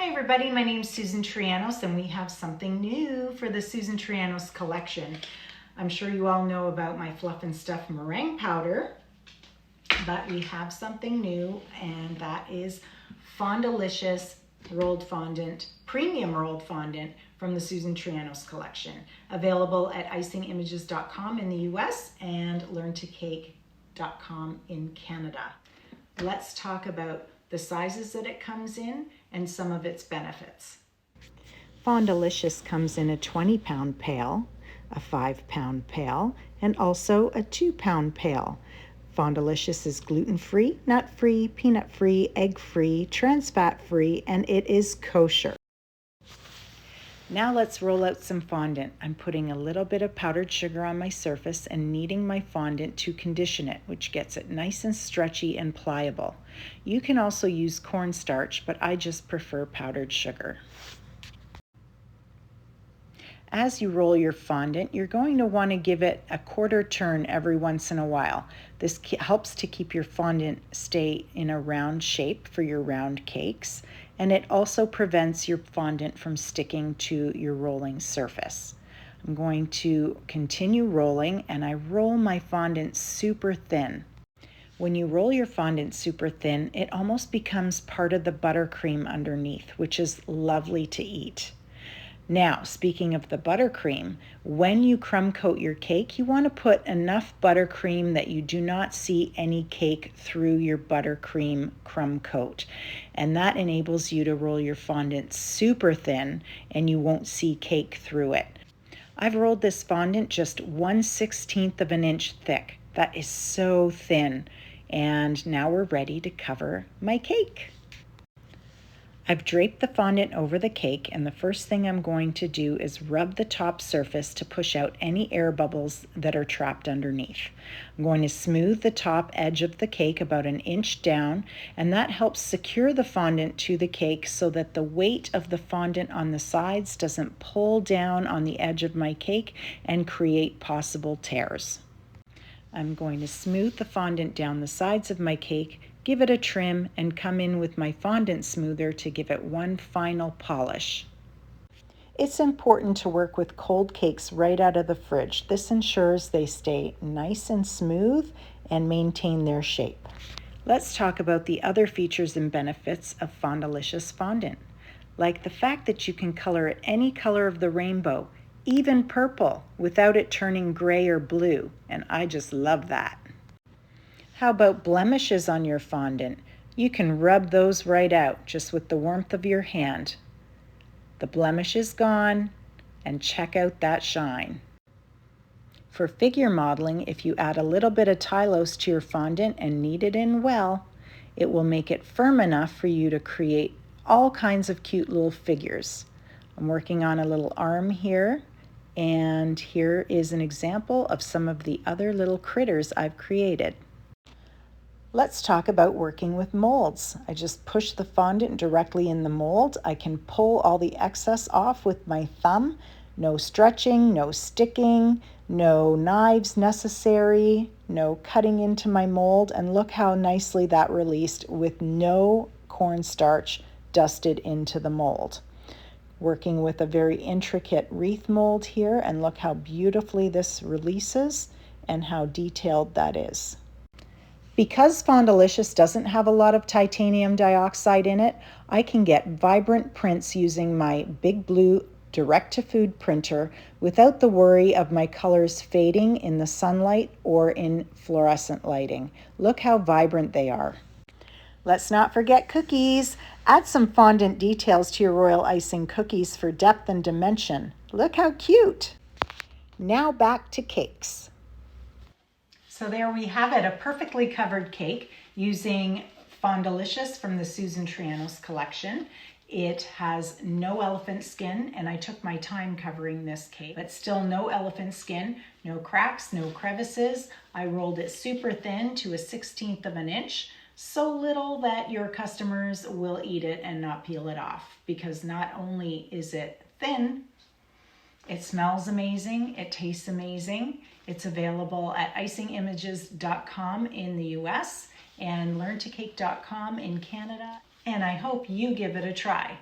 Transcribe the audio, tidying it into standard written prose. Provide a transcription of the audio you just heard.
Hi everybody, my name is Susan Trianos and we have something new for the Susan Trianos collection. I'm sure you all know about my Fluff and Stuff meringue powder, but we have something new, and that is Fondalicious rolled fondant, premium rolled fondant from the Susan Trianos collection. Available at icingimages.com in the US and learntocake.com in Canada. Let's talk about the sizes that it comes in and some of its benefits. Fondalicious comes in a 20-pound pail, a 5-pound pail, and also a 2-pound pail. Fondalicious is gluten-free, nut-free, peanut-free, egg-free, trans fat-free, and it is kosher. Now let's roll out some fondant. I'm putting a little bit of powdered sugar on my surface and kneading my fondant to condition it, which gets it nice and stretchy and pliable. You can also use cornstarch, but I just prefer powdered sugar. As you roll your fondant, you're going to want to give it a quarter turn every once in a while. This helps to keep your fondant stay in a round shape for your round cakes, and it also prevents your fondant from sticking to your rolling surface. I'm going to continue rolling, and I roll my fondant super thin. When you roll your fondant super thin, it almost becomes part of the buttercream underneath, which is lovely to eat. Now, speaking of the buttercream, when you crumb coat your cake, you want to put enough buttercream that you do not see any cake through your buttercream crumb coat. And that enables you to roll your fondant super thin and you won't see cake through it. I've rolled this fondant just 1/16 of an inch thick. That is so thin. And now we're ready to cover my cake. I've draped the fondant over the cake, and the first thing I'm going to do is rub the top surface to push out any air bubbles that are trapped underneath. I'm going to smooth the top edge of the cake about an inch down, and that helps secure the fondant to the cake so that the weight of the fondant on the sides doesn't pull down on the edge of my cake and create possible tears. I'm going to smooth the fondant down the sides of my cake, give it a trim, and come in with my fondant smoother to give it one final polish. It's important to work with cold cakes right out of the fridge. This ensures they stay nice and smooth and maintain their shape. Let's talk about the other features and benefits of Fondalicious fondant, like the fact that you can color it any color of the rainbow, even purple, without it turning gray or blue, and I just love that. How about blemishes on your fondant? You can rub those right out just with the warmth of your hand. The blemish is gone, and check out that shine. For figure modeling, if you add a little bit of Tylose to your fondant and knead it in well, it will make it firm enough for you to create all kinds of cute little figures. I'm working on a little arm here, and here is an example of some of the other little critters I've created. Let's talk about working with molds. I just push the fondant directly in the mold. I can pull all the excess off with my thumb. No stretching, no sticking, no knives necessary, no cutting into my mold, and look how nicely that released with no cornstarch dusted into the mold. Working with a very intricate wreath mold here, and look how beautifully this releases and how detailed that is. Because Fondalicious doesn't have a lot of titanium dioxide in it, I can get vibrant prints using my Big Blue direct-to-food printer without the worry of my colors fading in the sunlight or in fluorescent lighting. Look how vibrant they are. Let's not forget cookies. Add some fondant details to your royal icing cookies for depth and dimension. Look how cute. Now back to cakes. So there we have it, a perfectly covered cake using Fondalicious from the Susan Trianos collection. It has no elephant skin, and I took my time covering this cake, but still no elephant skin, no cracks, no crevices. I rolled it super thin to a 1/16 of an inch, so little that your customers will eat it and not peel it off, because not only is it thin, it smells amazing, it tastes amazing. It's available at icingimages.com in the US and learntocake.com in Canada, and I hope you give it a try.